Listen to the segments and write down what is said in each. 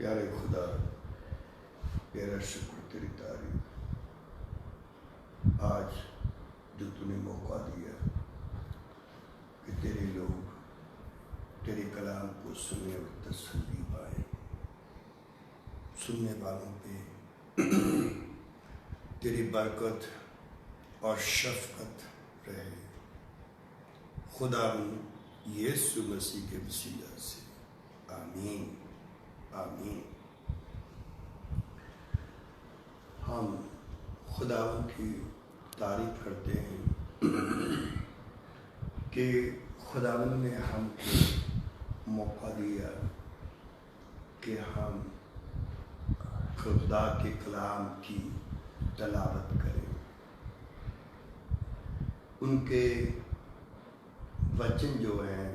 प्यारे खुदा, तेरा शुक्र, तेरी तारीफ। आज जो तूने मौका दिया कि तेरे लोग तेरे कलाम को सुने और तसल्ली पाए, सुनने वालों पे तेरी बरकत और शफ़क़त रहे। खुदा यीशु मसीह के वसीला से आमीन, आमीन। हम खुदावन की तारीफ करते हैं कि खुदावन ने हमको मौका दिया कि हम खुदा के कलाम की तलावत करें, उनके वचन जो हैं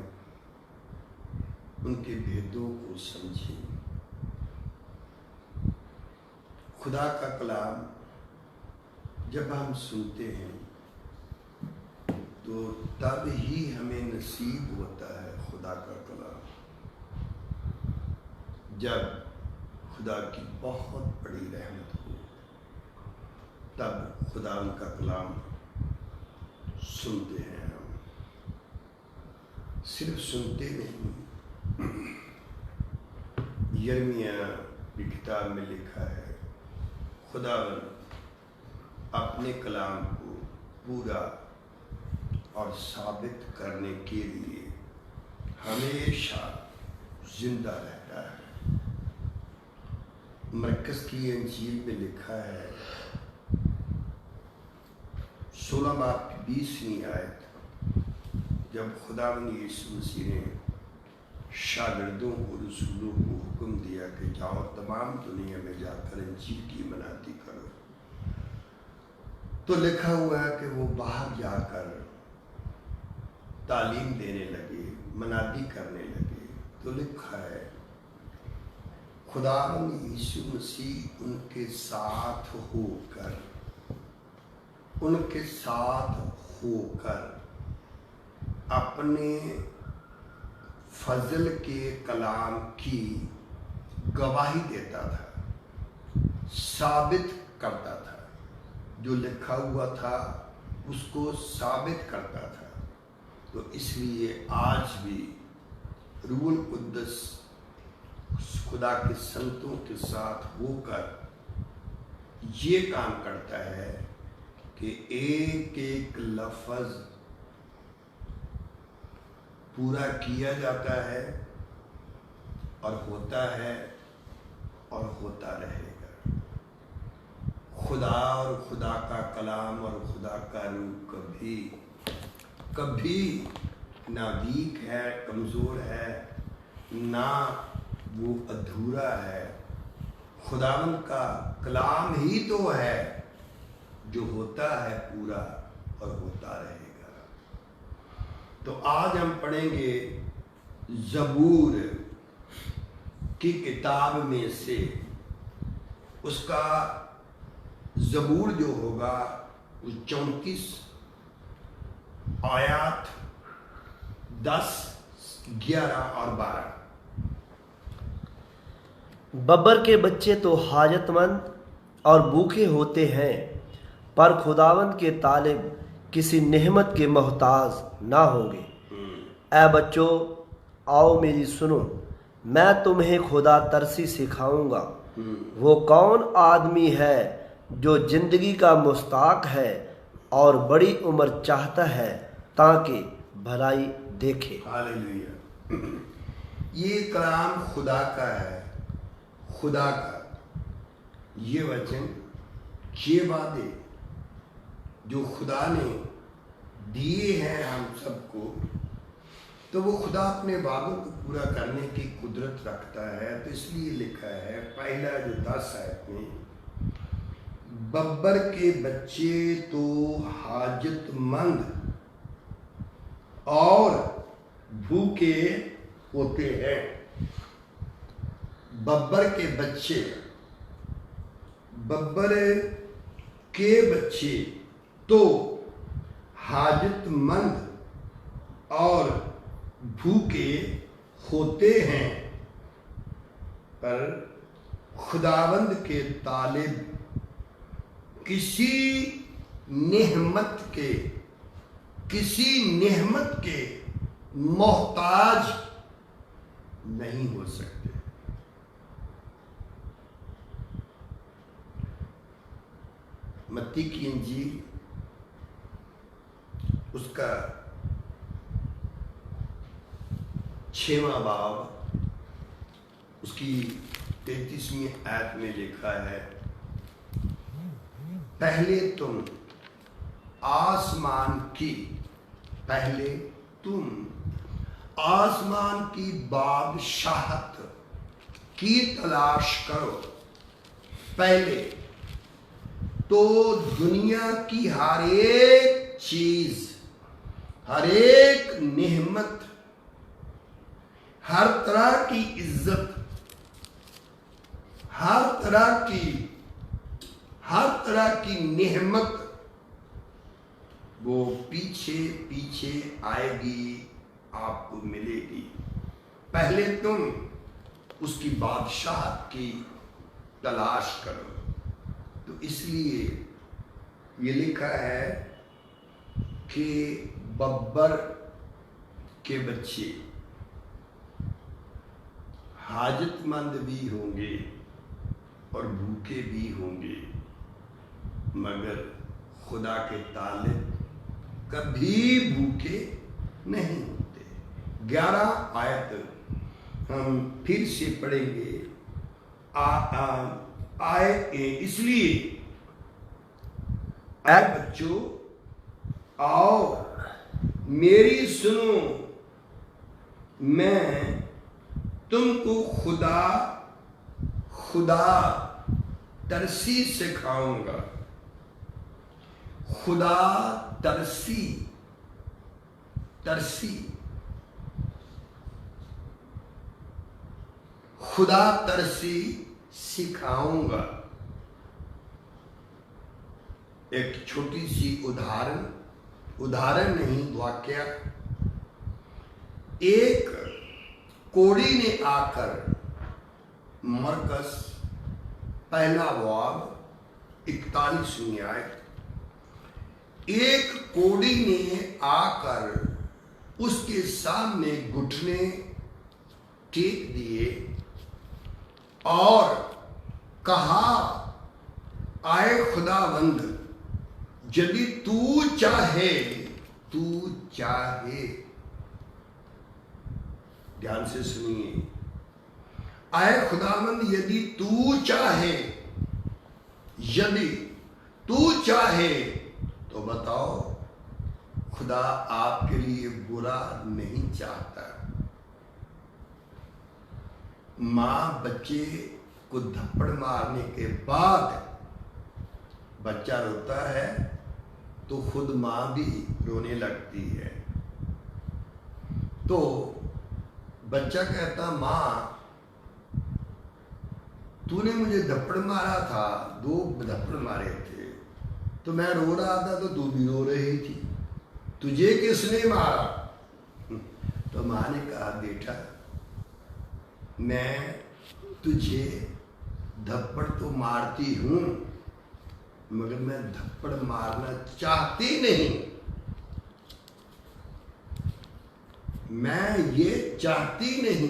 उनके भेदों को समझें। खुदा का कलाम जब हम सुनते हैं तो तब ही हमें नसीब होता है खुदा का कलाम, जब खुदा की बहुत बड़ी रहमत हो तब खुदा उनका कलाम सुनते हैं। हम सिर्फ सुनते नहीं, यिर्मयाह की किताब में लिखा है खुदावन अपने कलाम को पूरा और साबित करने के लिए हमेशा जिंदा रहता है। मरकस की इंजील में लिखा है 16 बाब की 20वीं आयत, जब खुदावन यीशु मसीह ने शागिर्दों को, रसूलों को हुक्म दिया कि जाओ तमाम दुनिया में जाकर इंजील की मनाती करो, तो लिखा हुआ है कि वो बाहर जाकर तालीम देने लगे, मनादी करने लगे। तो लिखा है खुदावन यीशु मसीह उनके साथ होकर अपने फजल के कलाम की गवाही देता था, साबित करता था, जो लिखा हुआ था उसको साबित करता था। तो इसलिए आज भी रूहुल कुद्दस खुदा के संतों के साथ होकर ये काम करता है कि एक एक लफ्ज़ पूरा किया जाता है और होता है और होता रहेगा। खुदा और खुदा का कलाम और खुदा का रूह कभी ना वीक है, कमज़ोर है, ना वो अधूरा है। खुदावन का कलाम ही तो है जो होता है पूरा और होता रहेगा। तो आज हम पढ़ेंगे ज़बूर की किताब में से उसका ज़बूर जो होगा उस 34 आयत 10, 11 और 12। बब्बर के बच्चे तो हाजतमंद और भूखे होते हैं, पर खुदावंद के तालिब किसी नेमत के मोहताज ना होंगे। ऐ बच्चों, आओ मेरी सुनो, मैं तुम्हें खुदा तरसी सिखाऊंगा। वो कौन आदमी है जो जिंदगी का मुस्ताक है और बड़ी उम्र चाहता है ताकि भलाई देखे। हालेलुया। ये कलाम खुदा का है, खुदा का ये वचन, ये वादे जो खुदा ने दिए हैं हम सबको, तो वो खुदा अपने वादों को पूरा करने की कुदरत रखता है। तो इसलिए लिखा है पहला जो 10 आयत में, बब्बर के बच्चे तो हाजतमंद और भूखे होते हैं। बब्बर के बच्चे तो हाजतमंद और भूखे होते हैं, पर खुदावंद के तालिब किसी नेहमत के मोहताज नहीं हो सकते। मत्ती की इंजील उसका 6वां बाब उसकी 33वीं आयत में लिखा है, पहले तुम आसमान की बादशाहत की तलाश करो। पहले तो दुनिया की हर एक चीज, हर एक नेमत, हर तरह की इज्जत, हर तरह की नेमत वो पीछे पीछे आएगी, आपको मिलेगी। पहले तुम उसकी बादशाहत की तलाश करो। तो इसलिए ये लिखा है कि बब्बर के बच्चे हाजतमंद भी होंगे और भूखे भी होंगे, मगर खुदा के तालिब कभी भूखे नहीं होते। 11 आयत हम फिर से पढ़ेंगे। इसलिए आए बच्चों, आओ मेरी सुनो, मैं तुमको खुदा तरसी सिखाऊंगा। खुदा तरसी सिखाऊंगा। एक छोटी सी उदाहरण नहीं, वाक्य। एक कोढ़ी ने आकर, मरकस 1 बाब 41वीं आयत, एक कोढ़ी ने आकर उसके सामने घुटने टेक दिए और कहा, आए खुदावंद, यदि तू चाहे, ध्यान से सुनिए, आए खुदावंद, यदि तू चाहे तो बताओ, खुदा आपके लिए बुरा नहीं चाहता। मां बच्चे को थप्पड़ मारने के बाद बच्चा रोता है तो खुद मां भी रोने लगती है। तो बच्चा कहता, मां तूने मुझे थप्पड़ मारा था, 2 थप्पड़ मारे थे, तो मैं रो रहा था तो तू भी रो रही थी, तुझे किसने मारा? तो मां ने कहा, बेटा मैं तुझे थप्पड़ तो मारती हूं, मगर मैं थप्पड़ मारना चाहती नहीं, मैं ये चाहती नहीं।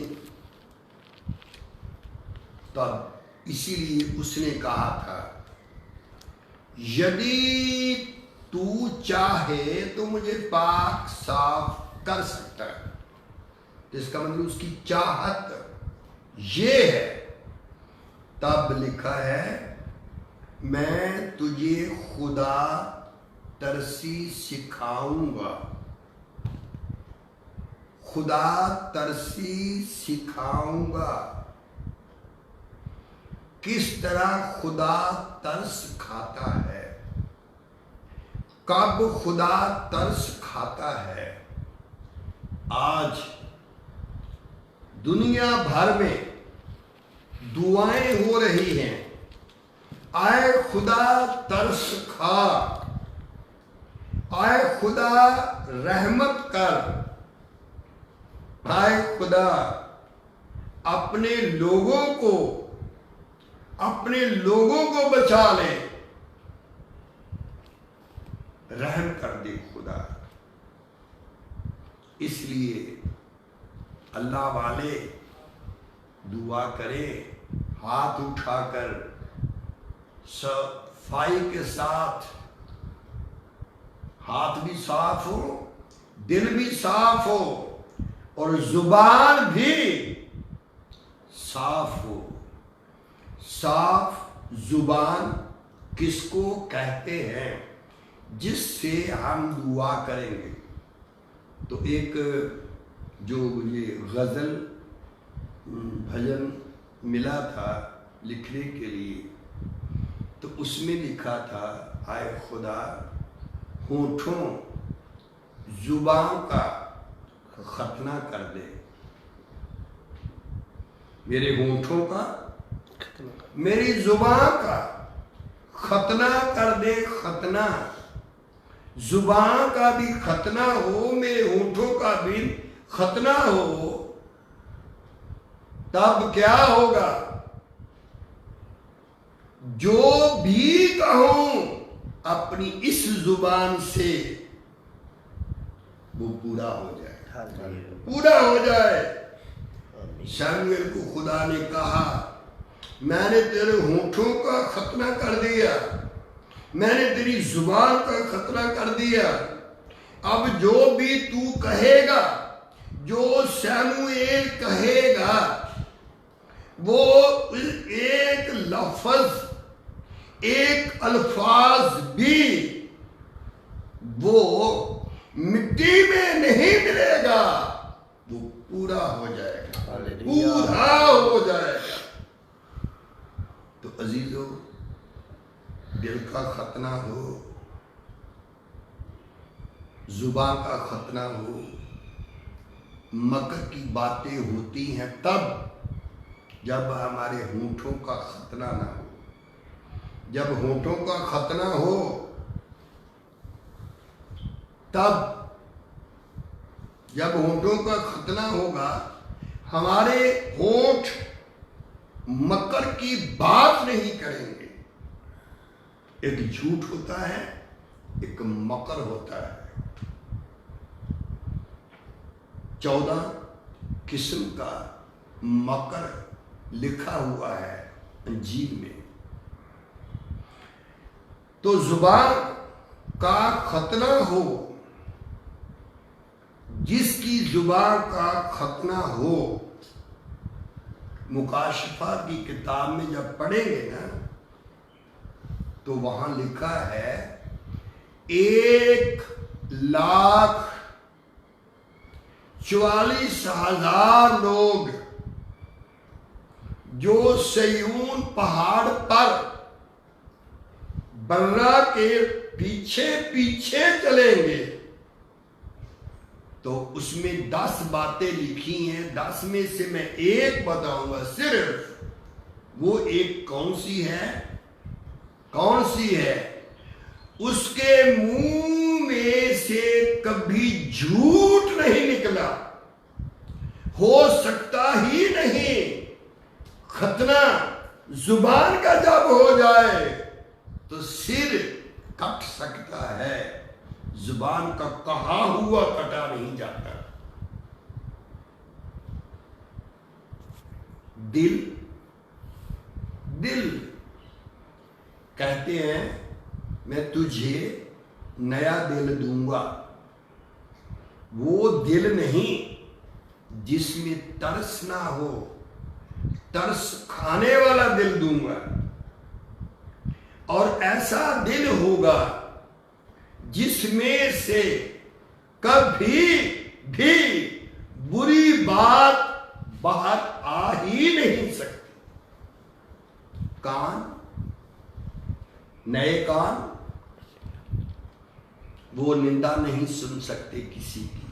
तब इसीलिए उसने कहा था, यदि तू चाहे तो मुझे पाक साफ कर सकता है। इसका मतलब उसकी चाहत ये है। तब लिखा है, मैं तुझे खुदा तरसी सिखाऊंगा। खुदा तरसी सिखाऊंगा। किस तरह खुदा तरस खाता है? कब खुदा तरस खाता है? आज दुनिया भर में दुआएं हो रही हैं, आए खुदा तरस खा, आए खुदा रहमत कर, आए खुदा अपने लोगों को अपने लोगों को बचा ले, रहम कर दे खुदा। इसलिए अल्लाह वाले दुआ करें हाथ उठाकर, सफाई के साथ, हाथ भी साफ हो, दिल भी साफ हो और जुबान भी साफ हो। साफ जुबान किसको कहते हैं? जिससे हम दुआ करेंगे। तो एक जो ये गजल भजन मिला था लिखने के लिए, तो उसमें लिखा था, आए खुदा होठों जुबान का खतना कर दे, मेरे होठों का, मेरी जुबान का खतना कर दे। खतना, जुबान का भी खतना हो, मेरे होठों का भी खतना हो, तब क्या होगा? जो भी कहूं अपनी इस जुबान से वो पूरा हो जाए, पूरा हो जाए। शमूएल को खुदा ने कहा, मैंने तेरे होठों का खतना कर दिया, मैंने तेरी जुबान का खतना कर दिया। अब जो भी तू कहेगा, जो शमूएल कहेगा, वो एक लफ्ज, एक अल्फाज भी वो मिट्टी में नहीं मिलेगा, वो पूरा हो जाएगा, पूरा हो जाएगा। तो अजीजों, दिल का खतना हो, जुबान का खतना हो, मकर की बातें होती हैं तब जब हमारे होठों का खतना ना हो। जब होठों का खतना हो तब, जब होठों का खतना होगा, हमारे होठ मकर की बात नहीं करेंगे। एक झूठ होता है, एक मकर होता है। 14 किस्म का मकर लिखा हुआ है अंजील में। तो जुबान का खतना हो, जिसकी जुबान का खतना हो, मुकाशिफा की किताब में जब पढ़ेंगे ना, तो वहां लिखा है 1,44,000 लोग जो सयून पहाड़ पर बर्रा के पीछे पीछे चलेंगे। तो उसमें 10 बातें लिखी हैं, 10 में से मैं एक बताऊंगा सिर्फ। वो एक कौन सी है? कौन सी है? उसके मुंह में से कभी झूठ नहीं निकला, हो सकता ही नहीं। खतना जुबान का जब हो जाए तो सिर कट सकता है, जुबान का कहा हुआ कटा नहीं जाता। दिल, दिल कहते हैं मैं तुझे नया दिल दूंगा। वो दिल नहीं जिसमें तरस ना हो, तरस खाने वाला दिल दूंगा। और ऐसा दिल होगा जिसमें से कभी भी बुरी बात बाहर आ ही नहीं सकती। कान, नए कान, वो निंदा नहीं सुन सकते किसी की,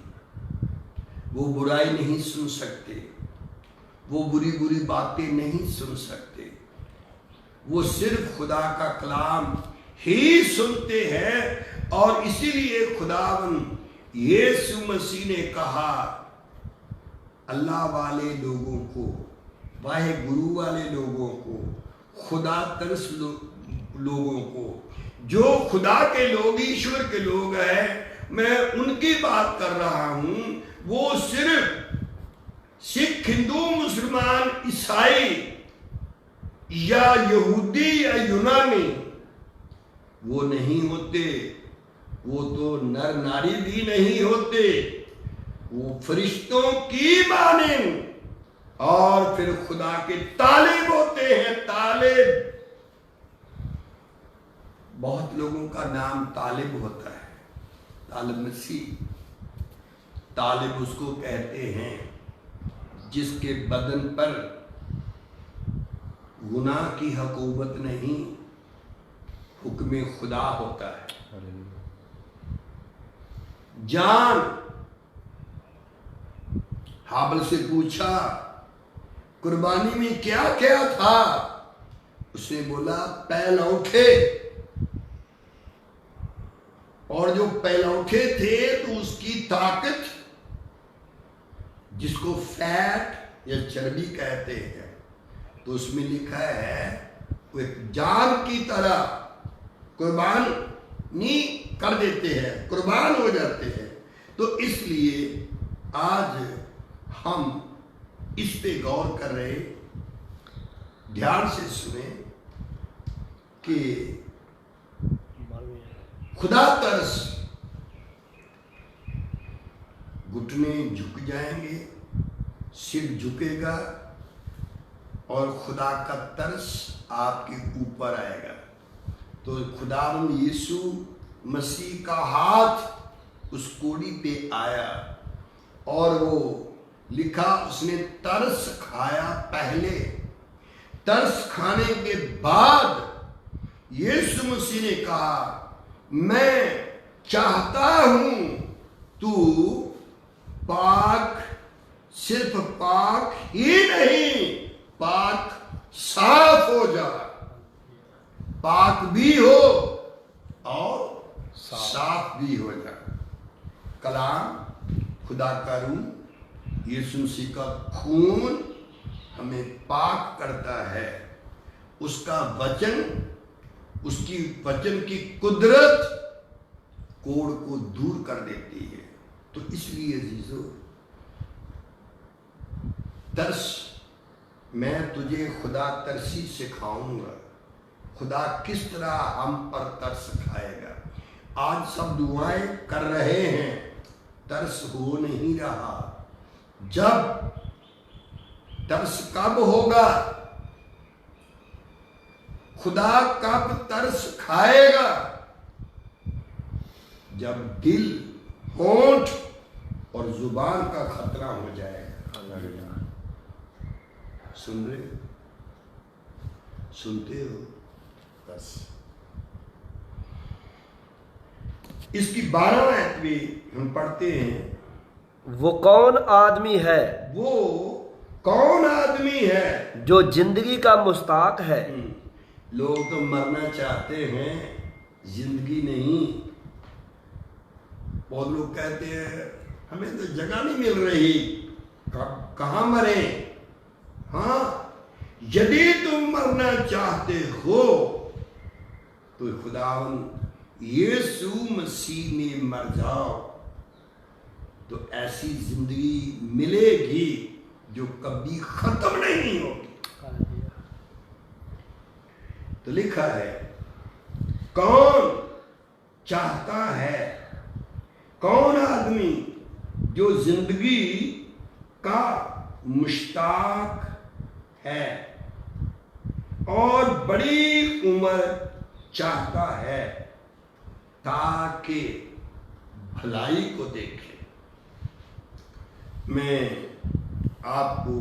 वो बुराई नहीं सुन सकते, वो बुरी बुरी बातें नहीं सुन सकते। वो सिर्फ खुदा का कलाम ही सुनते हैं। और इसीलिए खुदावंद यीशु मसीह ने कहा, अल्लाह वाले लोगों को, वाहे गुरु वाले लोगों को खुदा तरस लोगों को, जो खुदा के लोग, ईश्वर के लोग हैं, मैं उनकी बात कर रहा हूं। वो सिर्फ सिख, हिंदू, मुसलमान, ईसाई या यहूदी या यूनानी वो नहीं होते। वो तो नर नारी भी नहीं होते, वो फरिश्तों की मानिंद और फिर खुदा के तालिब होते हैं। तालिब, बहुत लोगों का नाम तालिब होता है, तालिब मसीह। तालिब उसको कहते हैं जिसके बदन पर गुनाह की हुकूमत नहीं, हुक्म खुदा होता है। जान, हाबिल से पूछा कुर्बानी में क्या क्या था, उसने बोला पैलौठे, और जो पैलौठे थे तो उसकी ताकत, जिसको फैट या चर्बी कहते हैं, तो उसमें लिखा है वो एक जान की तरह कुर्बान नहीं कर देते हैं, कुर्बान हो जाते हैं। तो इसलिए आज हम इस पे गौर कर रहे, ध्यान से सुने कि खुदा तरस, घुटने झुक जाएंगे, सिर झुकेगा और खुदा का तरस आपके ऊपर आएगा। तो खुदावंद यीशु मसीह का हाथ उस कोड़ी पे आया और वो लिखा, उसने तरस खाया पहले, तरस खाने के बाद यीशु मसीह ने कहा, मैं चाहता हूं तू पाक, सिर्फ पाक ही नहीं, पाक साफ हो जा, पाक भी हो और साफ भी हो जा। कलाम, खुदा का रूह, यीशु मसीह का खून हमें पाक करता है। उसका वचन, उसकी वचन की कुदरत कोड़ को दूर कर देती है। तो इसलिए अजीजों, तरस, मैं तुझे खुदा तरसी सिखाऊंगा, खुदा किस तरह हम पर तरस खाएगा। आज सब दुआएं कर रहे हैं, तरस हो नहीं रहा। जब तरस कब होगा, खुदा कब तरस खाएगा, जब दिल, होंठ और जुबान का खतरा हो जाएगा। सुन रहे हो, सुनते हो? बस इसकी 12 आयत भी हम पढ़ते हैं। वो कौन आदमी है, वो कौन आदमी है जो जिंदगी का मुस्ताक है। लोग तो मरना चाहते हैं, जिंदगी नहीं। बहुत लोग कहते हैं हमें तो जगह नहीं मिल रही, कहाँ मरे। हाँ, यदि तुम मरना चाहते हो तो खुदावंद यीशु मसीह में मर जाओ, तो ऐसी जिंदगी मिलेगी जो कभी खत्म नहीं होगी। तो लिखा है, कौन चाहता है, कौन आदमी जो जिंदगी का मुश्ताक है और बड़ी उम्र चाहता है ताकि भलाई को देखे। मैं आपको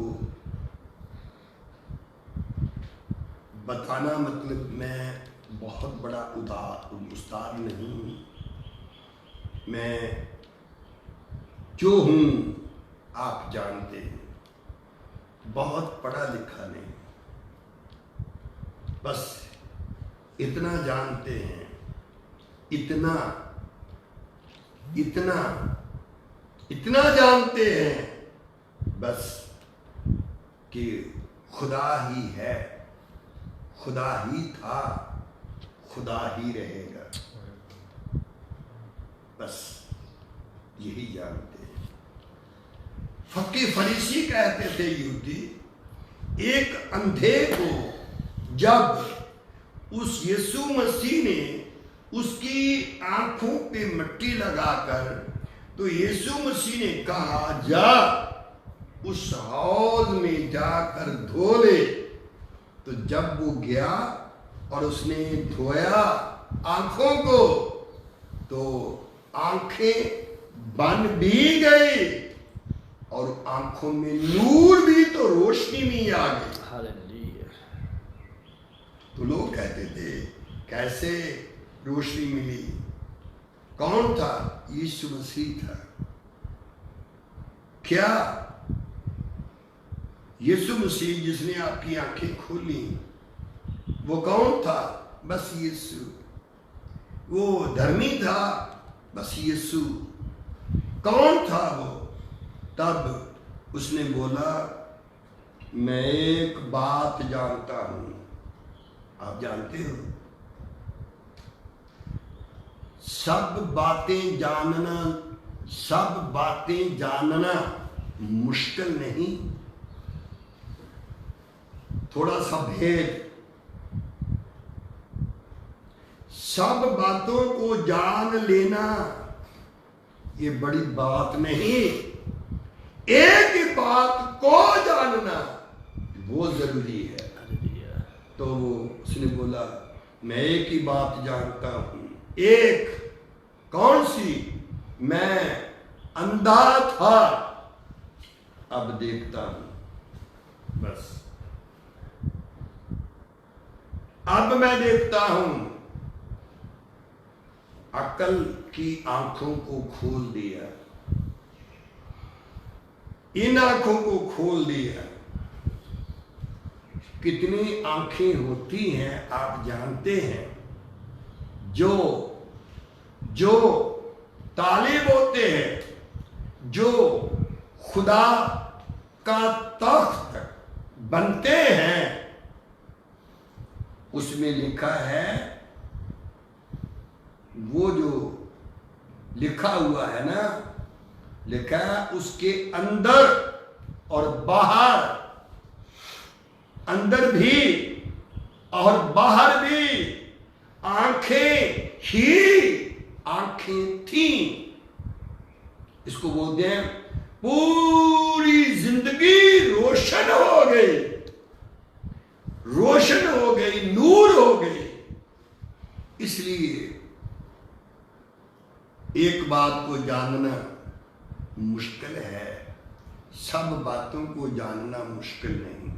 बताना, मतलब मैं बहुत बड़ा उस्ताद नहीं हूँ, मैं जो हूँ आप जानते हैं, बहुत पढ़ा लिखा नहीं, बस इतना जानते हैं, इतना इतना इतना जानते हैं बस कि खुदा ही है, खुदा ही था, खुदा ही रहेगा। बस यही जानते हैं। फकीर फरीसी कहते थे यहूदी, एक अंधे को जब उस यीशु मसीह ने उसकी आंखों पे मिट्टी लगाकर, तो यीशु मसीह ने कहा जा उस हौज में जाकर धो ले। तो जब वो गया और उसने धोया आंखों को, तो आंखें बन भी गई और आंखों में नूर भी, तो रोशनी भी आ गई। हालेलुया। तो लोग कहते थे कैसे रोशनी मिली? कौन था? यीशु मसीह था। क्या यीशु मसीह जिसने आपकी आंखें खोली, वो कौन था? बस यीशु। वो धर्मी था? बस यीशु। कौन था वो? तब उसने बोला, मैं एक बात जानता हूं। आप जानते हो, सब बातें जानना मुश्किल नहीं। थोड़ा सा भेद, सब बातों को जान लेना ये बड़ी बात नहीं। एक ही बात को जानना वो जरूरी है। तो उसने बोला, मैं एक ही बात जानता हूं। एक कौन सी? मैं अंधा था, अब देखता हूं। बस अब मैं देखता हूं। अकल की आंखों को खोल दिया, इन आंखों को खोल दिया। कितनी आंखें होती हैं आप जानते हैं? जो तालिब होते हैं, जो खुदा का तख्त बनते हैं, उसमें लिखा है, वो जो लिखा हुआ है ना, लिखा है उसके अंदर और बाहर, अंदर भी और बाहर भी आंखें ही आंखें थी। इसको बोलते हैं पूरी जिंदगी रोशन हो गई, रोशन हो गई, नूर हो गई। इसलिए एक बात को जानना मुश्किल है, सब बातों को जानना मुश्किल नहीं।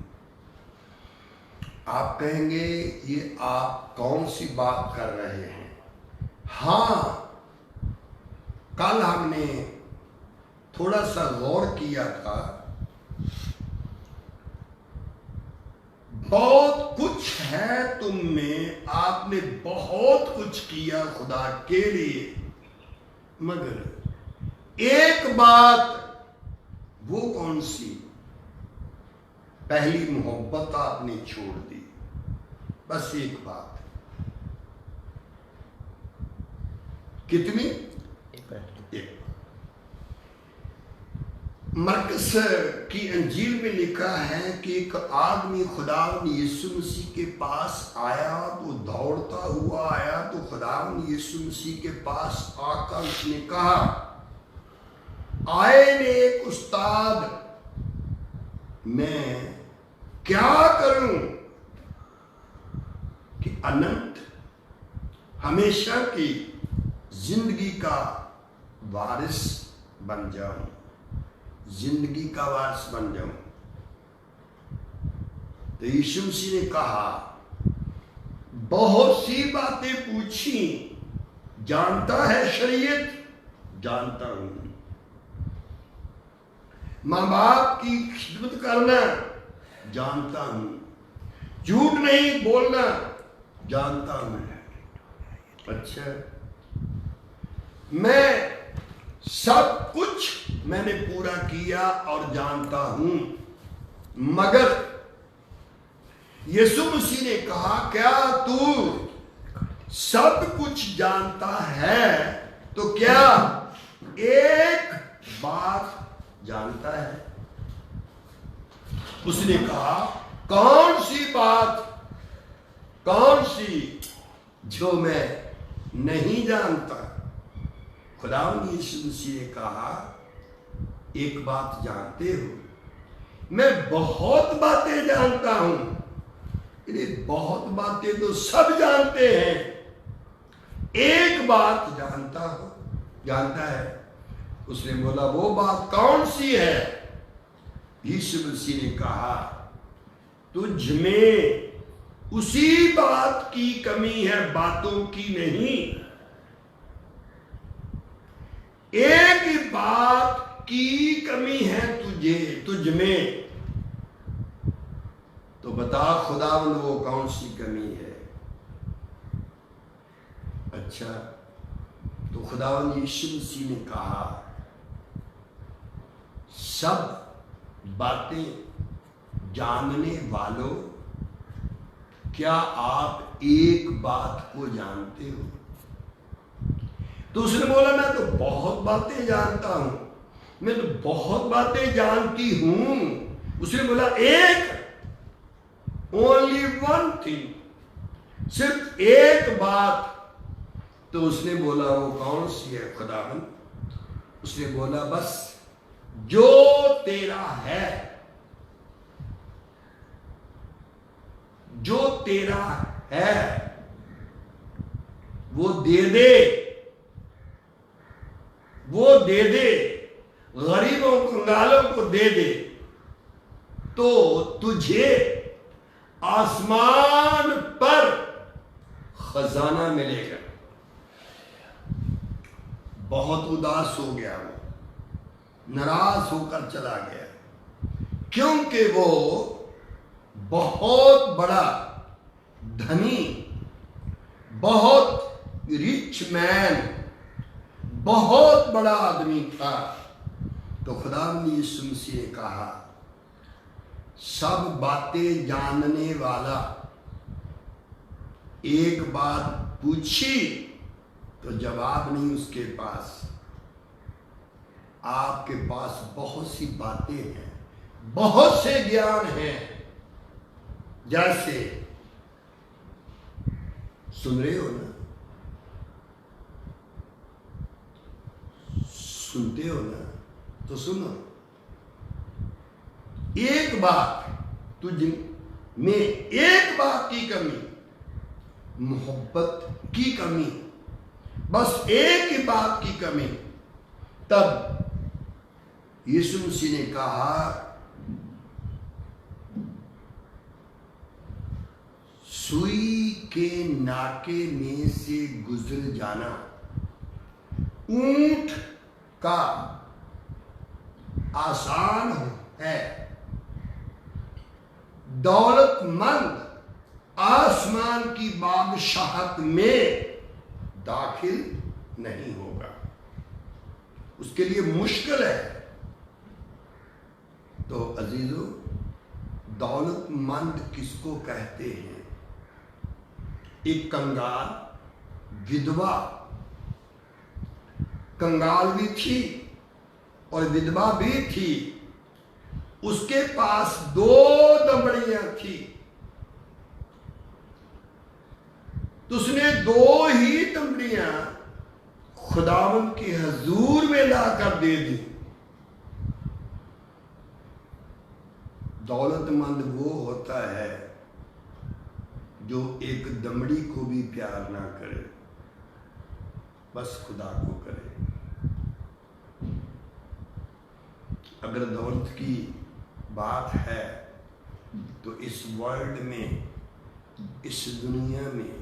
आप कहेंगे ये आप कौन सी बात कर रहे हैं? हाँ, कल हमने थोड़ा सा गौर किया था। बहुत कुछ है तुम में, आपने बहुत कुछ किया खुदा के लिए, मगर एक बात, वो कौन सी? पहली मोहब्बत आपने छोड़ दी। बस एक बात। कितनी? एक। मरकस की अंजील में लिखा है कि एक आदमी खुदावंद यीशु मसीह के पास आया, तो दौड़ता हुआ आया, तो खुदावंद यीशु मसीह के पास आकर उसने कहा, आए ने एक उस्ताद, मैं क्या करूं कि अनंत हमेशा की जिंदगी का वारिस बन जाऊं, जिंदगी का वारिस बन जाऊं। तो यीशु मसीह ने कहा, बहुत सी बातें पूछी, जानता है शरीयत? जानता हूं। मां बाप की खिदमत करना जानता हूं, झूठ नहीं बोलना जानता हूं। अच्छा, मैं सब कुछ मैंने पूरा किया और जानता हूं, मगर यीशु मसीह ने कहा, क्या तू सब कुछ जानता है? तो क्या एक बात जानता है? उसने कहा, कौन सी बात? कौन सी जो मैं नहीं जानता? खुदावंद यीशु मसीह ने कहा, एक बात जानते हो, मैं बहुत बातें जानता हूं। अरे बहुत बातें तो सब जानते हैं, एक बात जानता है। उसने बोला, वो बात कौन सी है? यीशु मसीह ने कहा, तुझ में उसी बात की कमी है, बातों की नहीं। एक बात की कमी है तुझ में। तो बता खुदावंद, वो कौन सी कमी है? अच्छा, तो खुदावंद यीशु मसीह ने कहा, सब बातें जानने वालों, क्या आप एक बात को जानते हो? तो उसने बोला, मैं तो बहुत बातें जानता हूं, मैं तो बहुत बातें जानती हूं। उसने बोला, एक, ओनली वन थिंग, सिर्फ एक बात। तो उसने बोला, वो कौन सी है खुदावंद? उसने बोला, बस जो तेरा है, जो तेरा है वो दे दे, वो दे दे, गरीबों कंगालों को दे दे, तो तुझे आसमान पर खजाना मिलेगा। बहुत उदास हो गया, वो नाराज होकर चला गया, क्योंकि वो बहुत बड़ा धनी, बहुत रिच मैन, बहुत बड़ा आदमी था। तो खुदावंद यीशु मसीह ने कहा, सब बातें जानने वाला, एक बात पूछी तो जवाब नहीं उसके पास। आपके पास बहुत सी बातें हैं, बहुत से ज्ञान हैं, जैसे सुन रहे हो ना, सुनते हो ना, तो सुनो। एक बात तुझ में, एक बात की कमी, मोहब्बत की कमी, बस एक ही बात की कमी। तब यीशु मसीह ने कहा, सुई के नाके में से गुजर जाना ऊंट का आसान है, दौलतमंद आसमान की बादशाहत में दाखिल नहीं होगा। उसके लिए मुश्किल है। तो अजीजों, दौलतमंद किसको कहते हैं? एक कंगाल, विधवा, कंगाल भी थी और विधवा भी थी। उसके पास 2 दमड़ियां थी, तो उसने 2 ही दमड़ियां खुदावंद के हजूर में लाकर दे दी। दौलतमंद वो होता है जो एक दमड़ी को भी प्यार ना करे, बस खुदा को करे। अगर दौलत की बात है तो इस वर्ल्ड में, इस दुनिया में,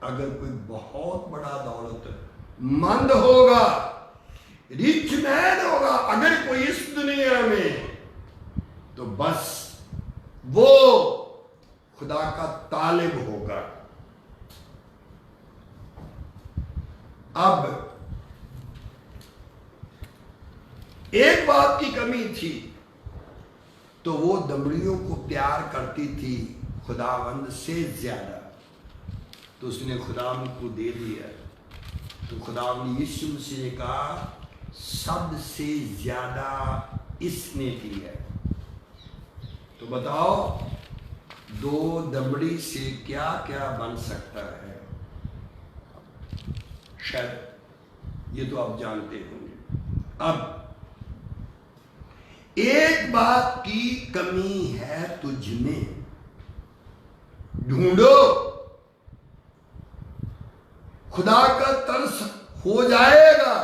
अगर कोई बहुत बड़ा दौलतमंद होगा, रिच मैन होगा, अगर कोई इस दुनिया में, तो बस वो खुदा का तालिब होगा। अब एक बात की कमी थी, तो वो दमड़ियों को प्यार करती थी खुदावंद से ज्यादा, तो उसने खुदावंद को दे दिया। तो खुदावंद यीशु मसीह ने कहा सबसे ज्यादा इसने दिया। तो बताओ दो दमड़ी से क्या क्या बन सकता है? शायद ये तो आप जानते होंगे। अब एक बात की कमी है तुझ में, ढूंढो, खुदा का तरस हो जाएगा।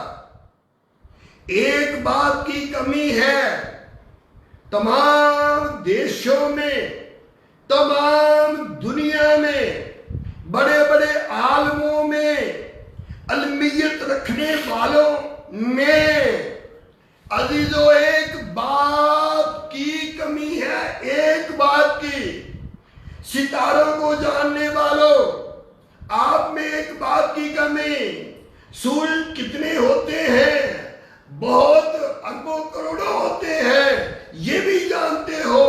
एक बात की कमी है, तमाम देशों में, तमाम दुनिया में, बड़े बड़े आलमों में, अलमियत रखने वालों में, अजीजों, एक बात की कमी है, एक बात की। सितारों को जानने वालों, आप में एक बात की कमी। सूर्य कितने होते हैं? बहुत अरबों करोड़ों होते हैं, ये भी जानते हो।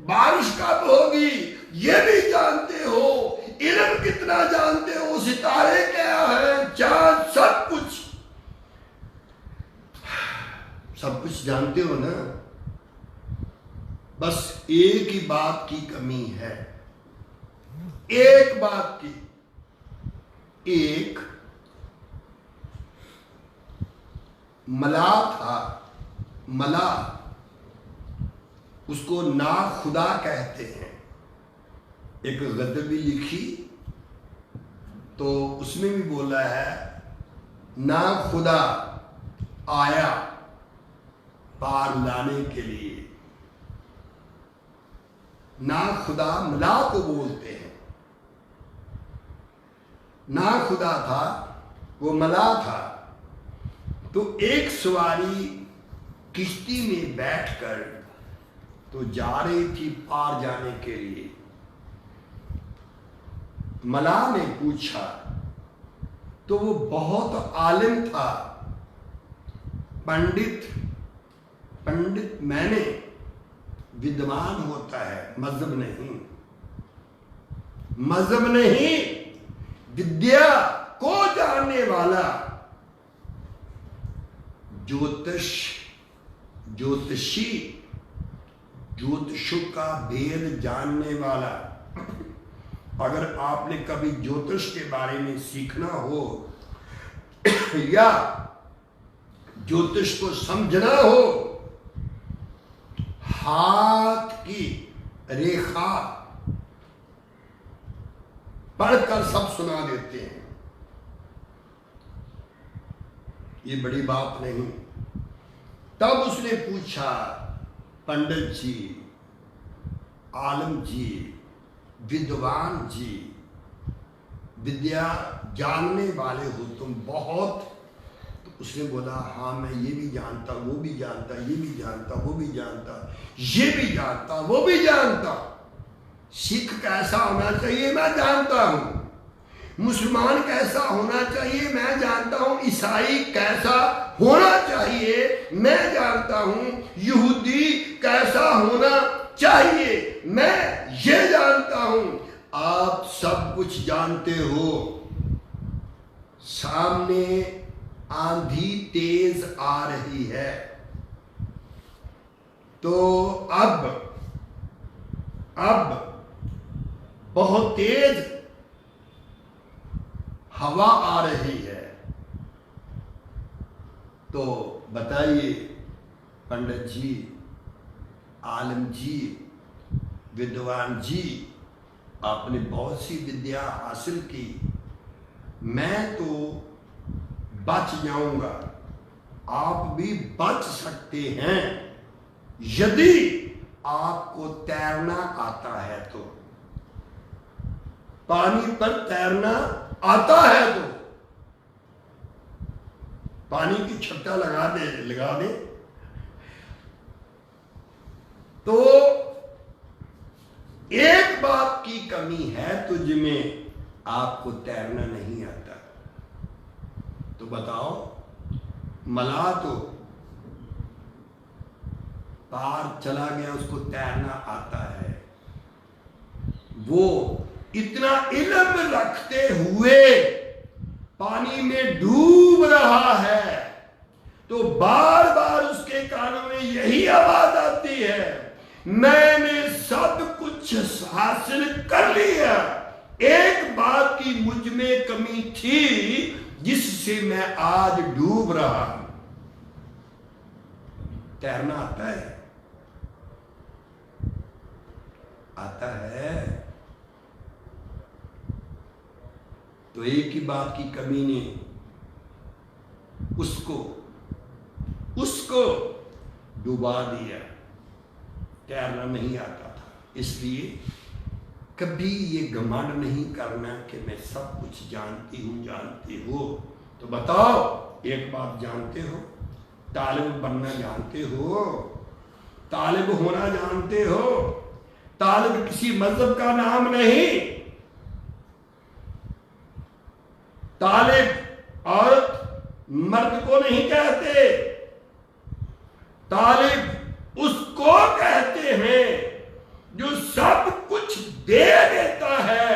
बारिश कब होगी ये भी जानते हो। इल्म कितना जानते हो, सितारे क्या है, चांद, सब कुछ जानते हो ना। बस एक ही बात की कमी है, एक बात की। एक मला था, मला, उसको ना खुदा कहते हैं। एक गद्य भी लिखी तो उसमें भी बोला है ना खुदा आया पार लाने के लिए। ना खुदा मला को बोलते हैं। ना खुदा था, वो मला था। तो एक सवारी किश्ती में बैठकर तो जा रही थी पार जाने के लिए। मला ने पूछा, तो वो बहुत आलिम था, पंडित मैंने विद्वान होता है, मजहब नहीं, विद्या को जानने वाला, ज्योतिषों का भेद जानने वाला। अगर आपने कभी ज्योतिष के बारे में सीखना हो या ज्योतिष को समझना हो, हाथ की रेखा पढ़कर सब सुना देते हैं। ये बड़ी बात नहीं। तब उसने पूछा, पंडित जी, आलम जी, विद्वान जी, विद्या जानने वाले हो तुम बहुत। तो उसने बोला, हाँ मैं ये भी जानता, वो भी जानता, ये भी जानता, वो भी जानता, ये भी जानता, वो भी जानता। सिख कैसा होना चाहिए मैं जानता हूं, मुसलमान कैसा होना चाहिए मैं जानता हूं, ईसाई कैसा होना चाहिए मैं जानता हूं, यहूदी कैसा होना चाहिए मैं ये जानता हूं। आप सब कुछ जानते हो। सामने आंधी तेज आ रही है, तो अब बहुत तेज हवा आ रही है। तो बताइए पंडित जी, आलम जी, विद्वान जी, आपने बहुत सी विद्या हासिल की, मैं तो बच जाऊंगा, आप भी बच सकते हैं यदि आपको तैरना आता है तो। पानी पर तैरना आता है तो पानी की छट्टा लगा दे। तो एक बात की कमी है तुझ में, आपको तैरना नहीं आता। तो बताओ, मला तो पार चला गया, उसको तैरना आता है। वो इतना इल्म रखते हुए पानी में डूब रहा है तो बार बार उसके कानों में यही आवाज आती है, मैंने सब कुछ हासिल कर लिया, एक बात की मुझ में कमी थी जिससे मैं आज डूब रहा हूं। तैरना आता है? आता है। तो एक ही बात की कमी ने उसको डुबा दिया, तैरना नहीं आता था। इसलिए कभी ये घमंड नहीं करना कि मैं सब कुछ जानती हूँ। तो बताओ, एक बात जानते हो, तालिब बनना जानते हो, तालिब होना जानते हो। तालिब किसी मजहब का नाम नहीं। तालिब औरत मर्द को नहीं कहते, तालिब उसको कहते हैं जो सब कुछ दे देता है,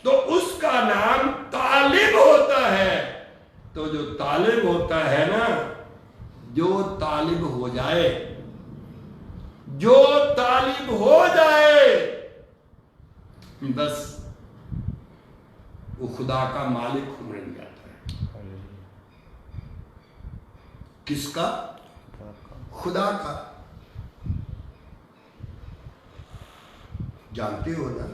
तो उसका नाम तालिब होता है। तो जो तालिब होता है ना, जो तालिब हो जाए, जो तालिब हो जाए, बस वो खुदा का मालिक होने जाता है। किसका? खुदा का। जानते हो ना,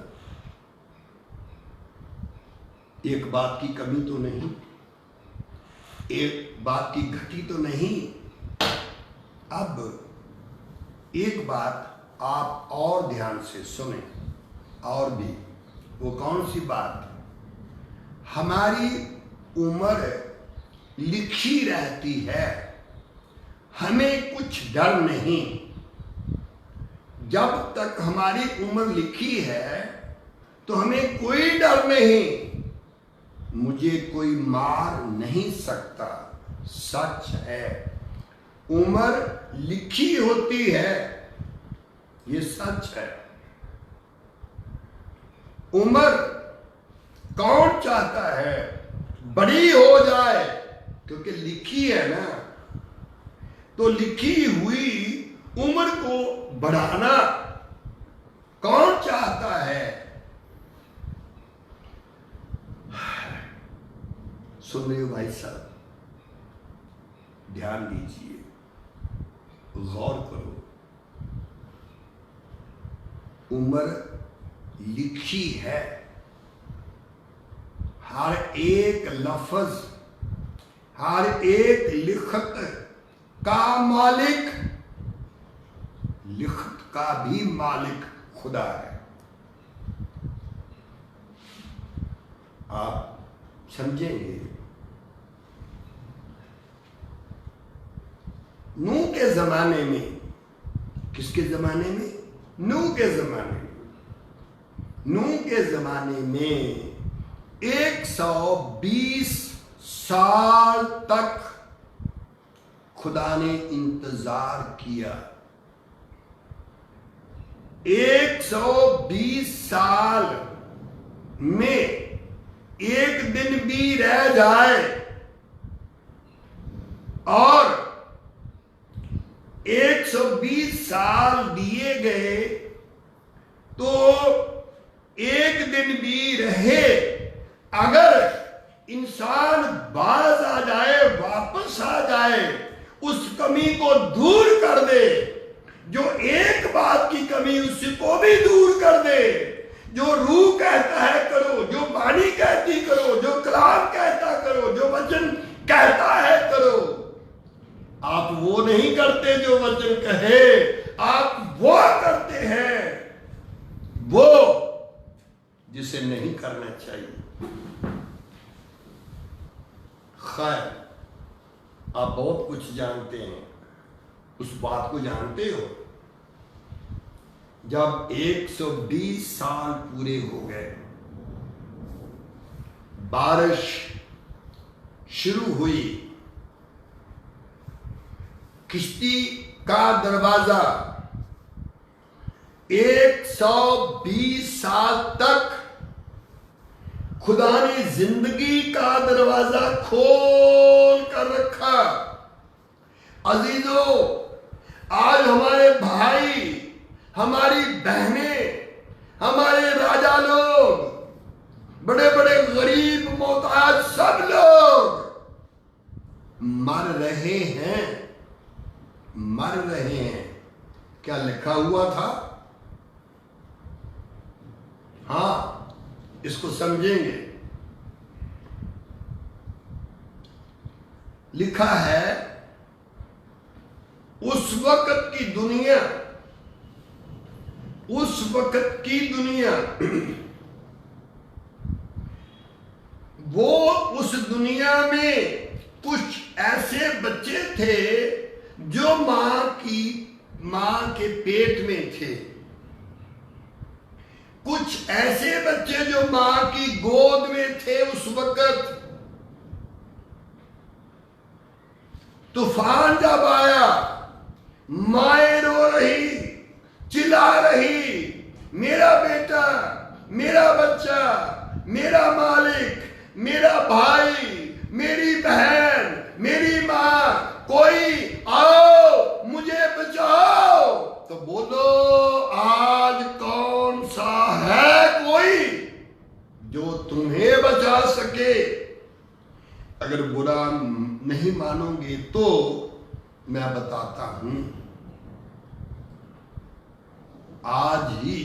एक बात की कमी तो नहीं, एक बात की घटी तो नहीं। अब एक बात आप और ध्यान से सुने, और भी। वो कौन सी बात? हमारी उम्र लिखी रहती है, हमें कुछ डर नहीं। जब तक हमारी उम्र लिखी है तो हमें कोई डर नहीं, मुझे कोई मार नहीं सकता। सच है, उम्र लिखी होती है, ये सच है। उम्र कौन चाहता है बड़ी हो जाए, क्योंकि लिखी है ना। तो लिखी हुई उम्र को बढ़ाना कौन चाहता है? सुन रहे हो भाई साहब? ध्यान दीजिए, गौर करो। उम्र लिखी है, हर एक लफ्ज, हर एक लिखत का मालिक, लिखत का भी मालिक खुदा है। आप समझेंगे। नूह के जमाने में, किसके जमाने में? नूह के जमाने में। नूह के जमाने में 120 साल तक खुदा ने इंतजार किया। 120 साल में एक दिन भी रह जाए और 120 साल दिए गए तो एक दिन भी रहे, अगर इंसान बाज आ जाए, वापस आ जाए, उस कमी को दूर कर दे, जो एक बात की कमी उसको भी दूर कर दे, जो रूह कहता है करो, जो वाणी कहती करो, जो कलाम कहता करो, जो वचन कहता है करो। आप वो नहीं करते जो वचन कहे, आप वो करते हैं वो जिसे नहीं करना चाहिए। खैर, आप बहुत कुछ जानते हैं, उस बात को जानते हो। जब 120 साल पूरे हो गए, बारिश शुरू हुई, किश्ती का दरवाजा 120 साल तक खुदा ने जिंदगी का दरवाजा खोल कर रखा। अजीजों, आज हमारे भाई, हमारी बहनें, हमारे राजा लोग, बड़े बड़े गरीब मोहताज सब लोग मर रहे हैं, मर रहे हैं। क्या लिखा हुआ था? हाँ, इसको समझेंगे। लिखा है, उस वक्त की दुनिया, उस वक्त की दुनिया, वो उस दुनिया में कुछ ऐसे बच्चे थे जो मां के पेट में थे, कुछ ऐसे बच्चे जो मां की गोद में थे। उस वक्त तूफान जब आया, माएं रो रही, चिल्ला रही, मेरा बेटा, मेरा बच्चा, मेरा मालिक, मेरा भाई, मेरी बहन, मेरी मां, कोई आओ मुझे बचाओ। तो बोलो, आज कौन सा है कोई जो तुम्हें बचा सके? अगर बुरा नहीं मानोगे तो मैं बताता हूं, आज ही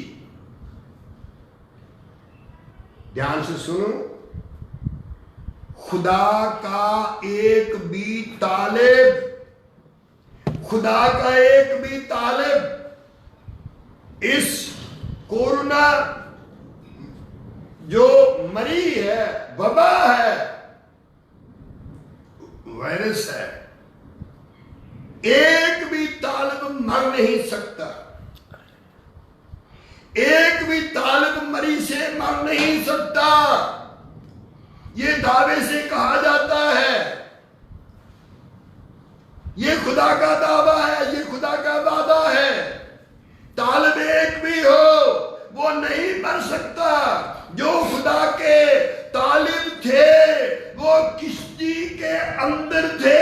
ध्यान से सुनो, खुदा का एक भी तालिब, खुदा का एक भी तालिब इस कोरोना जो मरी है, वबा है, वायरस है, एक भी तालिब मर नहीं सकता। एक भी तालिब मरी से मर नहीं सकता। ये दावे से कहा जाता है, ये खुदा का दावा है, ये खुदा का वादा है। तालिब एक भी हो वो नहीं मर सकता। जो खुदा के तालिब थे वो किश्ती के अंदर थे,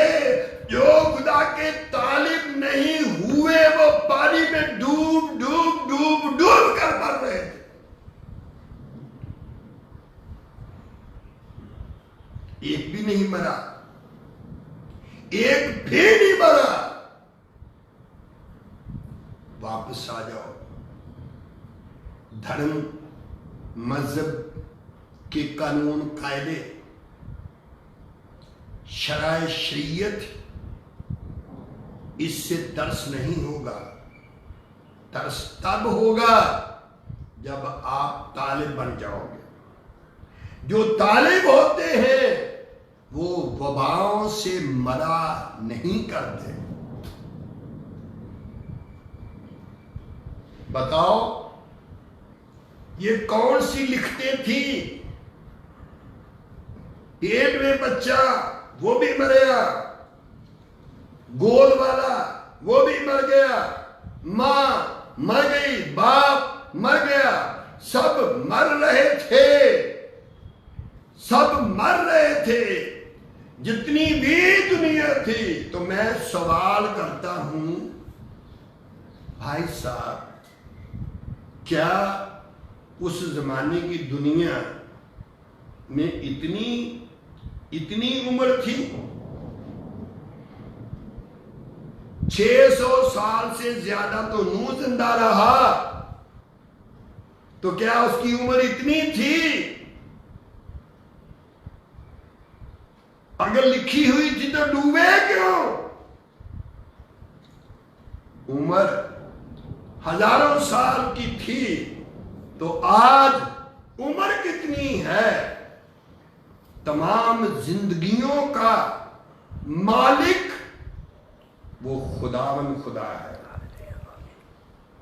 जो खुदा के तालिब नहीं हुए वो पानी में डूब डूब डूब डूब कर मर रहे थे। एक भी नहीं मरा, एक भी नहीं मरा। वापस आ जाओ। धर्म, मजहब के कानून कायदे, शराय शरीयत, इससे तरस नहीं होगा। तरस तब होगा जब आप तालिब बन जाओगे। जो तालिब होते हैं वो वबाओं से मरा नहीं करते। बताओ, ये कौन सी लिखते थी? पेट में बच्चा वो भी मर गया, गोद वाला वो भी मर गया, मां मर गई, बाप मर गया, सब मर रहे थे, सब मर रहे थे, जितनी भी दुनिया थी। तो मैं सवाल करता हूं, भाई साहब, क्या उस जमाने की दुनिया में इतनी उम्र थी? 600 साल से ज्यादा तो नूह जिंदा रहा, तो क्या उसकी उम्र इतनी थी? अगर लिखी हुई थी तो डूबे क्यों? उम्र हजारों साल की थी, तो आज उम्र कितनी है? तमाम जिंदगियों का मालिक वो खुदावन खुदा है।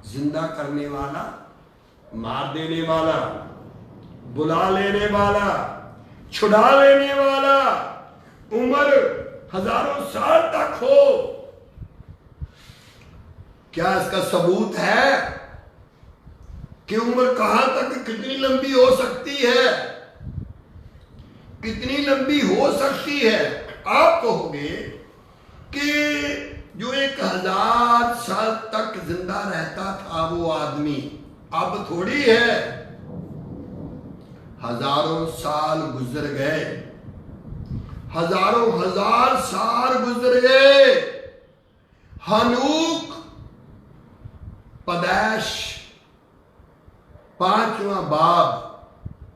जिंदा करने वाला, मार देने वाला, बुला लेने वाला, छुड़ा लेने वाला, उम्र हजारों साल तक हो। क्या इसका सबूत है? कि उम्र कहां तक कितनी लंबी हो सकती है, कितनी लंबी हो सकती है। आप कहोगे कि जो 1000 साल तक जिंदा रहता था वो आदमी अब थोड़ी है। हजारों साल गुजर गए, हजारों हजार साल गुजर गए। हनूक पैदाइश 5वां बाब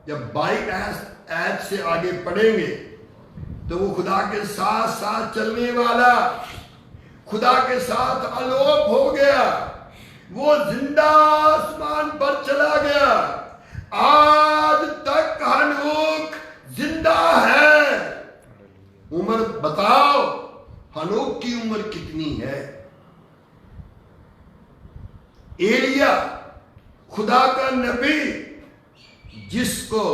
जब 22 ऐप से आगे पढ़ेंगे तो वो खुदा के साथ साथ चलने वाला, खुदा के साथ अलोप हो गया, वो जिंदा आसमान पर चला गया। आज तक हनूक जिंदा है। उम्र बताओ, हनूक की उम्र कितनी है? एलिया खुदा का नबी, जिसको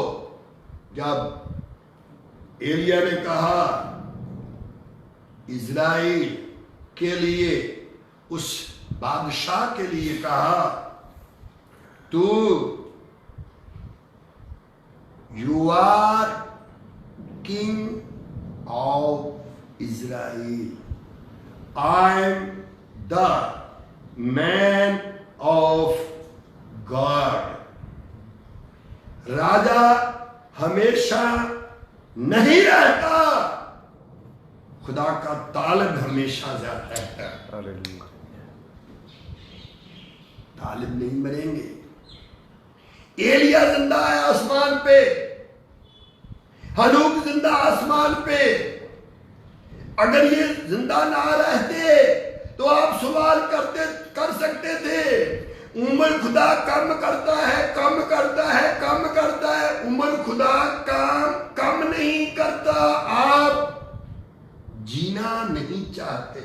जब एलिया ने कहा इज़राइल के लिए, उस बादशाह के लिए कहा, तू you are king of Israel, I am the man of God. राजा हमेशा नहीं रहता, खुदा का तालिब हमेशा रहता है। तालिब नहीं मरेंगे। एलिया जिंदा है आसमान पे, हनूक जिंदा आसमान पे। अगर ये जिंदा ना रहते तो आप सवाल कर सकते थे, उम्र खुदा कम करता है, कम करता है, कम करता है। उम्र खुदा कम नहीं करता। आप जीना नहीं चाहते।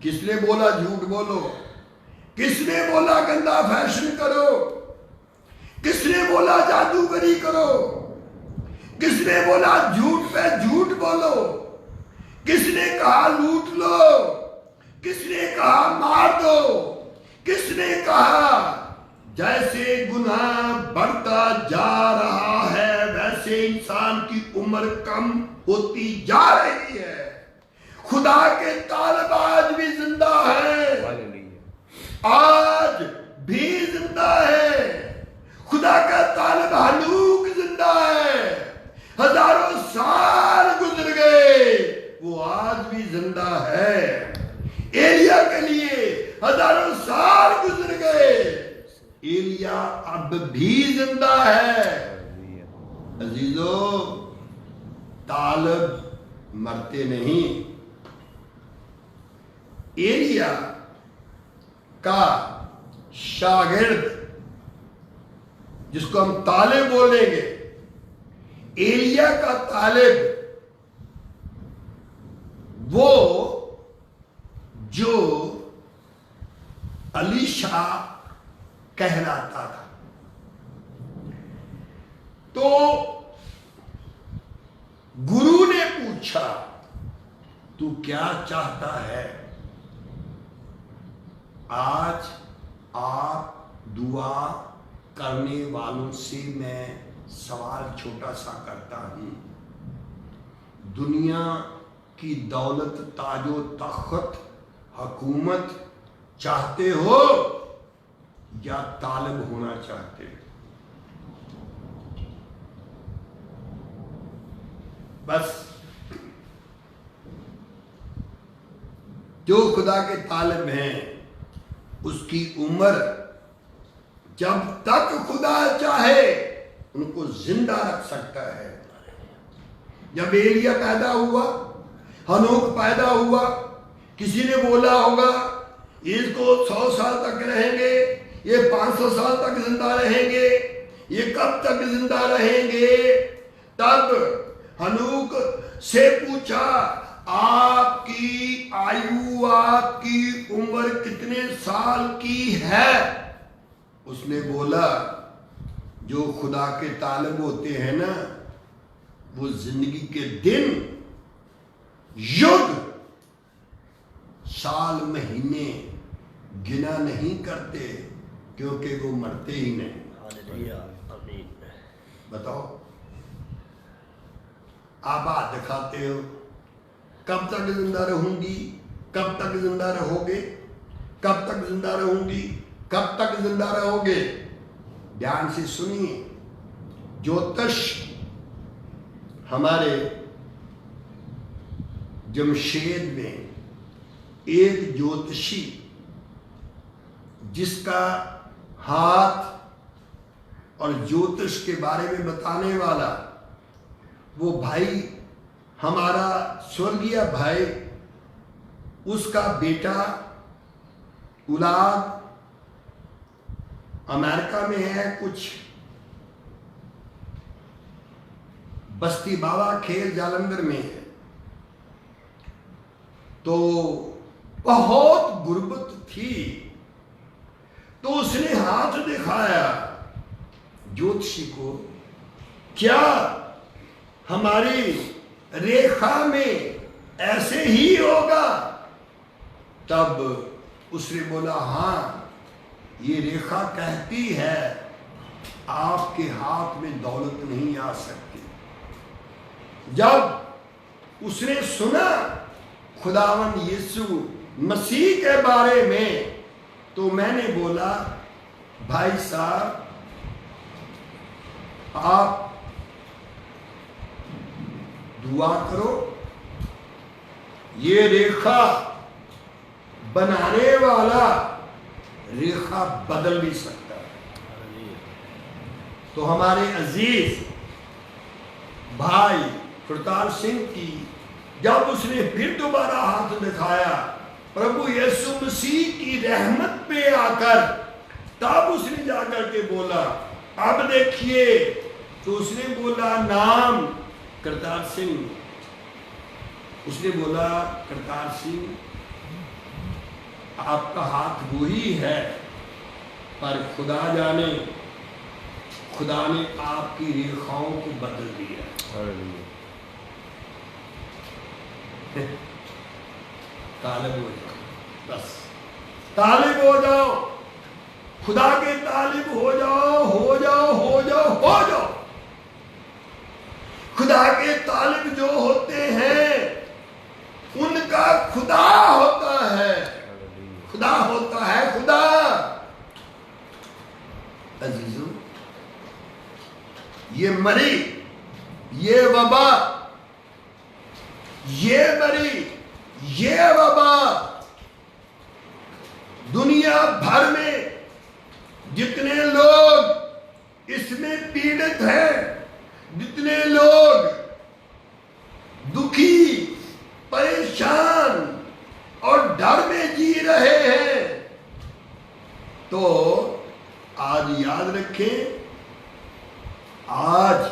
किसने बोला झूठ बोलो? किसने बोला गंदा फैशन करो? किसने बोला जादूगरी करो? किसने बोला झूठ पे झूठ बोलो? किसने कहा लूट लो? किसने कहा मार दो? किसने कहा जैसे गुनाह बढ़ता जा रहा है वैसे इंसान की उम्र कम होती जा रही है? खुदा के तालिब आज भी जिंदा है, आज भी जिंदा है। खुदा का तालिब हनूक जिंदा है। हजारों साल गुजर गए, वो आज भी जिंदा है। एलिया के लिए हजारों साल गुजर गए, एलिया अब भी जिंदा है। अजीजों, तालिब मरते नहीं। एलिया का शागिर्द, जिसको हम तालिब बोलेंगे, एलिया का तालिब, वो जो अलीशा कहलाता था। तो गुरु ने पूछा, तू क्या चाहता है? आज आप दुआ करने वालों से मैं सवाल छोटा सा करता हूं। दुनिया की दौलत, ताजो तख्त, हुकूमत चाहते हो या तालिब होना चाहते हो? बस जो खुदा के तालिब हैं उसकी उम्र जब तक खुदा चाहे उनको जिंदा रख सकता है। जब एलिया पैदा हुआ, हनूक पैदा हुआ, किसी ने बोला होगा इसको 100 साल तक रहेंगे, ये 500 साल तक जिंदा रहेंगे, ये कब तक जिंदा रहेंगे? तब हनूक से पूछा, आपकी आयु, आपकी उम्र कितने साल की है? उसने बोला, जो खुदा के तालिब होते हैं ना, वो जिंदगी के दिन, युग, साल, महीने गिना नहीं करते, क्योंकि वो मरते ही नहीं। हालेलुया, आमीन। बताओ, आप हाथ दिखाते हो, कब तक जिंदा रहूंगी, कब तक जिंदा रहोगे, कब तक जिंदा रहूंगी, कब तक जिंदा रहोगे? ध्यान से सुनिए। ज्योतिष हमारे जमशेद में एक ज्योतिषी, जिसका हाथ और ज्योतिष के बारे में बताने वाला वो भाई, हमारा स्वर्गीय भाई, उसका बेटा औलाद अमेरिका में है, कुछ बस्ती बाबा खेल जालंधर में है। तो बहुत गुर्बत थी, तो उसने हाथ दिखाया ज्योतिषी को, क्या हमारी रेखा में ऐसे ही होगा? तब उसने बोला, हाँ, ये रेखा कहती है आपके हाथ में दौलत नहीं आ सकती। जब उसने सुना खुदावन यीशु मसीह के बारे में, तो मैंने बोला, भाई साहब, आप दुआ करो, ये रेखा बनाने वाला रेखा बदल भी सकता है। तो हमारे अजीज भाई करतार सिंह की जब उसने फिर दोबारा हाथ दिखाया प्रभु यीशु मसीह की रहमत पे आकर, तब उसने जाकर के बोला, अब देखिए। तो उसने बोला, नाम करतार सिंह। उसने बोला, करतार सिंह, आपका हाथ वही है, पर खुदा जाने, खुदा ने आपकी रेखाओं को बदल दिया। तालिब हो जाओ, बस तालिब हो जाओ, खुदा के तालिब हो जाओ, हो जाओ, हो जाओ, हो जाओ। खुदा के तालिब जो होते हैं उनका खुदा होता है, खुदा होता है, खुदा। अजीजों, ये मरी, ये वबा, ये मरी, ये वबा दुनिया भर में जितने लोग इसमें पीड़ित हैं, जितने लोग दुखी, परेशान और डर में जी रहे हैं, तो आज याद रखें, आज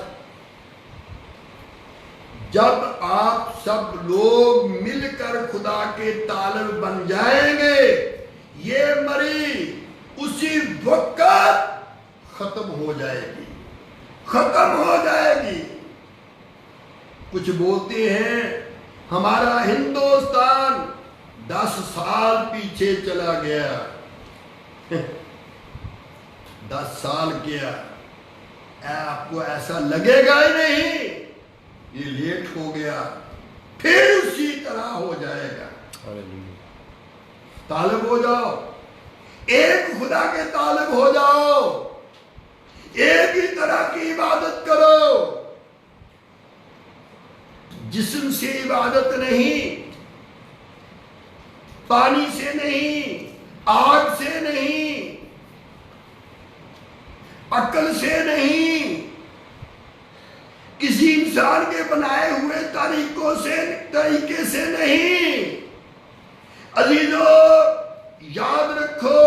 जब आप सब लोग मिलकर खुदा के तालिब बन जाएंगे, ये मरी उसी वक्त खत्म हो जाएगी, खत्म हो जाएगी। कुछ बोलते हैं हमारा हिंदुस्तान 10 साल पीछे चला गया। 10 साल क्या, आपको ऐसा लगेगा ही नहीं, ये लेट हो गया, फिर उसी तरह हो जाएगा। तालिब हो जाओ, एक खुदा के तालिब हो जाओ, एक ही तरह की इबादत करो। जिस्म से इबादत नहीं, पानी से नहीं, आग से नहीं, अक्ल से नहीं, किसी इंसान के बनाए हुए तरीके से नहीं। अजीजों, याद रखो,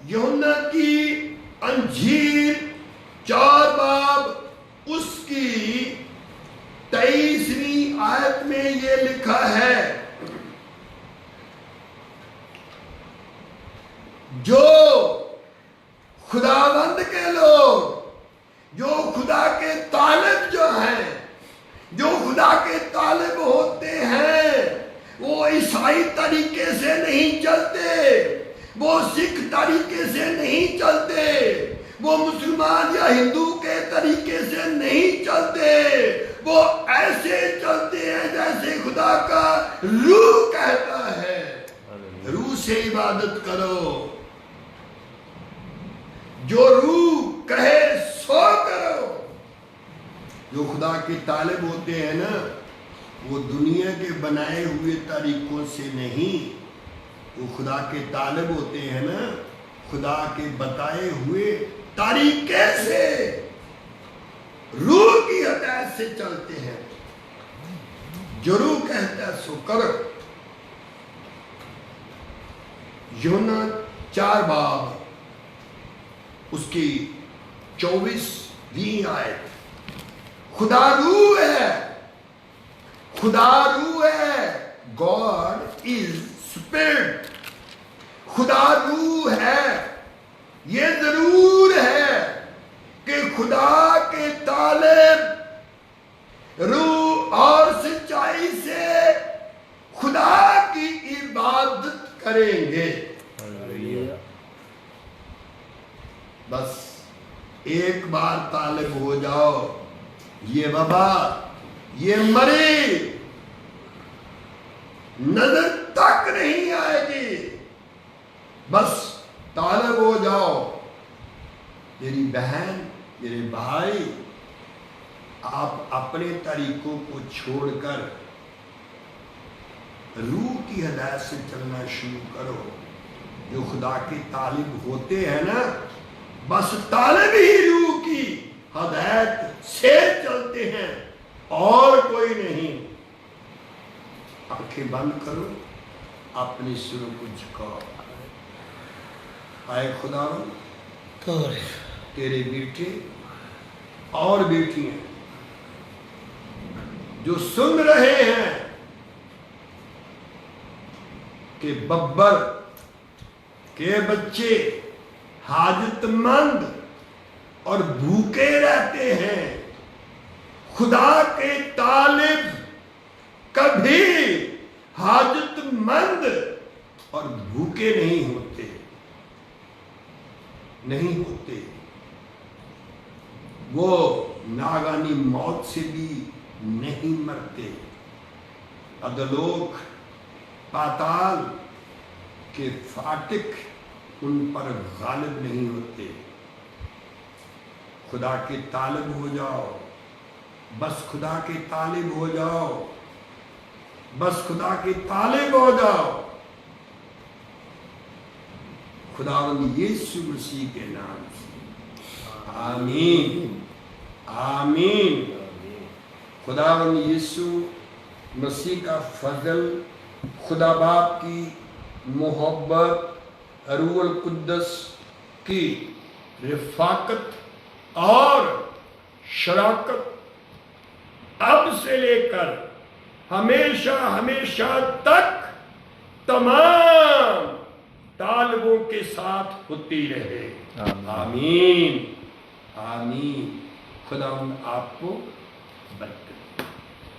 यूहन्ना की अंजील 4 बाब उसकी 23वीं आयत में ये लिखा है, जो खुदावंद के लोग, जो खुदा के तालिब जो हैं, जो खुदा के तालिब होते हैं, वो ईसाई तरीके से नहीं चलते, वो सिख तरीके से नहीं चलते, वो मुसलमान या हिंदू के तरीके से नहीं चलते, वो ऐसे चलते हैं जैसे खुदा का रूह कहता है। रूह से इबादत करो, जो रूह कहे सो करो। जो खुदा के तालिब होते हैं ना, वो दुनिया के बनाए हुए तरीकों से नहीं, वो खुदा के तालिब होते हैं ना, खुदा के बताए हुए तरीके से, रूह की हदायत से चलते हैं। जो रूह कहता है सो करो। यूहन्ना 4 बाब उसकी 24वीं आयत। खुदा रूह है, खुदा रूह है, गॉड इज स्पिरिट। खुदा रूह है। ये जरूर है कि खुदा के तालिब रूह और सच्चाई से खुदा की इबादत करेंगे। बस एक बार तालिब हो जाओ, ये बाबा ये मरे नजर तक नहीं आएगी। बस तालिब हो जाओ। मेरी बहन, मेरे भाई, आप अपने तरीकों को छोड़कर रूह की हदायत से चलना शुरू करो। जो खुदा के तालिब होते हैं ना, बस तालिब ही रूह की हदायत से चलते हैं और कोई नहीं। आंखें बंद करो, अपने सिरों को झुकाओ। आए खुदा, तेरे बेटे और बेटियां जो सुन रहे हैं कि बब्बर के बच्चे हाजतमंद और भूखे रहते हैं, खुदा के तालिब कभी हाजतमंद और भूखे नहीं होते, नहीं होते। वो नागानी मौत से भी नहीं मरते। अधोलोक, पाताल के फाटक उन पर गालिब नहीं होते। खुदा के तालिब हो जाओ, बस खुदा के तालिब हो जाओ, बस खुदा के तालिब हो जाओ। खुदावंद यीशु मसीह के नाम से आमीन, आमीन। खुदावंद यीशु मसीह का फजल, खुदा बाप की मोहब्बत, रूहुल कुद्दस की रिफाकत और शराकत अब से लेकर हमेशा हमेशा तक तमाम तालिबों के साथ होती रहे। आमीन, आमीन। खुदा आपको